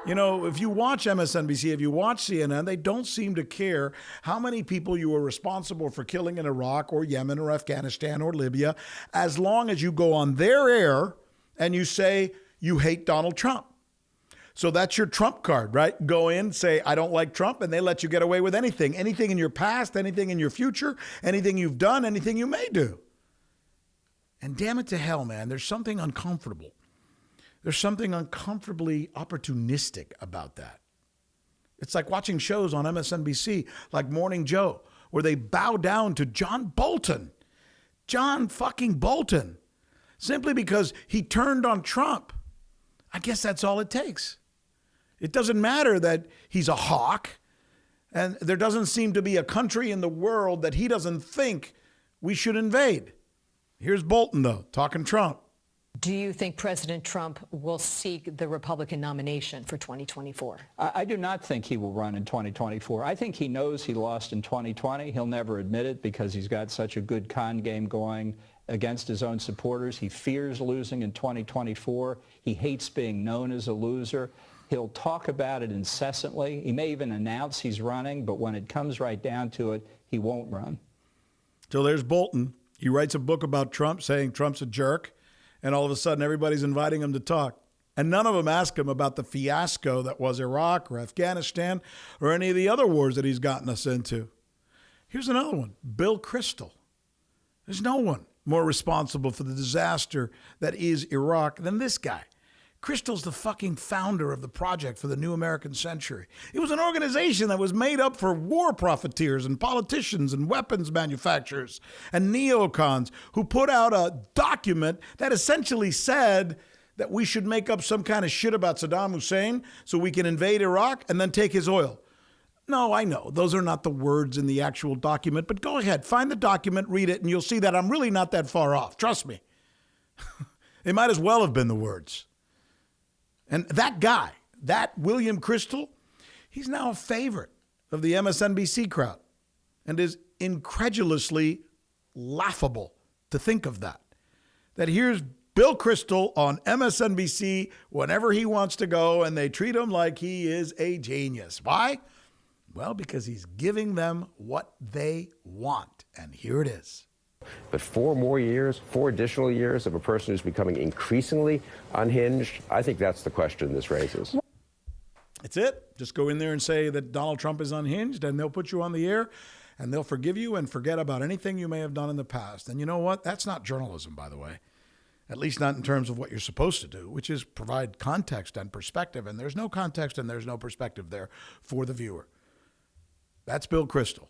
You know, if you watch MSNBC, if you watch CNN, they don't seem to care how many people you were responsible for killing in Iraq or Yemen or Afghanistan or Libya, as long as you go on their air and you say you hate Donald Trump. So that's your Trump card, right? Go in, say, I don't like Trump, and they let you get away with anything. Anything in your past, anything in your future, anything you've done, anything you may do. And damn it to hell, man, there's something uncomfortable. There's something uncomfortably opportunistic about that. It's like watching shows on MSNBC like Morning Joe, where they bow down to John Bolton. John fucking Bolton. Simply because he turned on Trump. I guess that's all it takes. It doesn't matter that he's a hawk, and there doesn't seem to be a country in the world that he doesn't think we should invade. Here's Bolton, though, talking Trump. Do you think President Trump will seek the Republican nomination for 2024? I do not think he will run in 2024. I think he knows he lost in 2020. He'll never admit it because he's got such a good con game going against his own supporters. He fears losing in 2024. He hates being known as a loser. He'll talk about it incessantly. He may even announce he's running, but when it comes right down to it, he won't run. So there's Bolton. He writes a book about Trump saying Trump's a jerk. And all of a sudden, everybody's inviting him to talk. And none of them ask him about the fiasco that was Iraq or Afghanistan or any of the other wars that he's gotten us into. Here's another one, Bill Kristol. There's no one more responsible for the disaster that is Iraq than this guy. Kristol's the fucking founder of the Project for the New American Century. It was an organization that was made up for war profiteers and politicians and weapons manufacturers and neocons who put out a document that essentially said that we should make up some kind of shit about Saddam Hussein so we can invade Iraq and then take his oil. No, I know. Those are not the words in the actual document, but go ahead, find the document, read it, and you'll see that I'm really not that far off. Trust me. It might as well have been the words. And that guy, that William Kristol, he's now a favorite of the MSNBC crowd and is incredulously laughable to think of that. That here's Bill Kristol on MSNBC whenever he wants to go, and they treat him like he is a genius. Why? Well, because he's giving them what they want. And here it is. But 4 more years, 4 additional years of a person who's becoming increasingly unhinged, I think that's the question this raises. That's it. Just go in there and say that Donald Trump is unhinged, and they'll put you on the air, and they'll forgive you and forget about anything you may have done in the past. And you know what? That's not journalism, by the way. At least not in terms of what you're supposed to do, which is provide context and perspective. And there's no context and there's no perspective there for the viewer. That's Bill Kristol.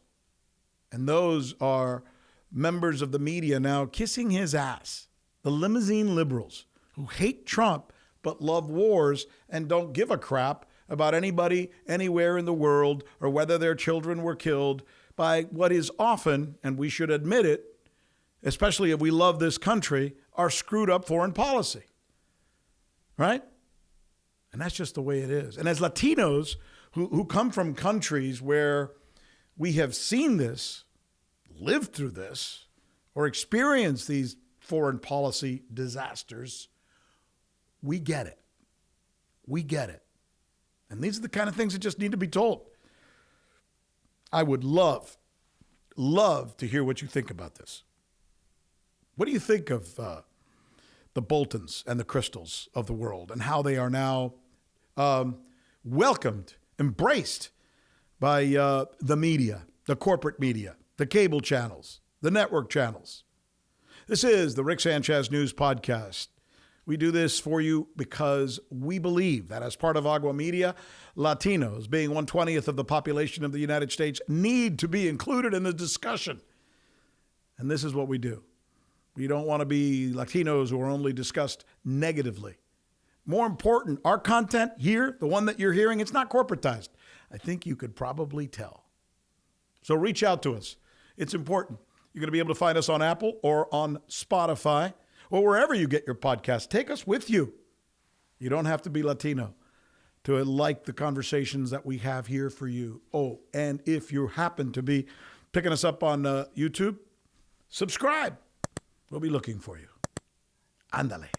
And those are members of the media now kissing his ass. The limousine liberals who hate Trump but love wars and don't give a crap about anybody anywhere in the world or whether their children were killed by what is often, and we should admit it, especially if we love this country, our screwed up foreign policy. Right? And that's just the way it is. And as Latinos who come from countries where we have seen this, lived through this, or experienced these foreign policy disasters, we get it. We get it. And these are the kind of things that just need to be told. I would love to hear what you think about this. What do you think of the Boltons and the Kristols of the world and how they are now welcomed, embraced by the media, the corporate media, the cable channels, the network channels? This is the Rick Sanchez News Podcast. We do this for you because we believe that as part of Agua Media, Latinos, being 1/20th of the population of the United States, need to be included in the discussion. And this is what we do. We don't want to be Latinos who are only discussed negatively. More important, our content here, the one that you're hearing, it's not corporatized. I think you could probably tell. So reach out to us. It's important. You're going to be able to find us on Apple or on Spotify or wherever you get your podcast. Take us with you. You don't have to be Latino to like the conversations that we have here for you. Oh, and if you happen to be picking us up on YouTube, subscribe. We'll be looking for you. Ándale.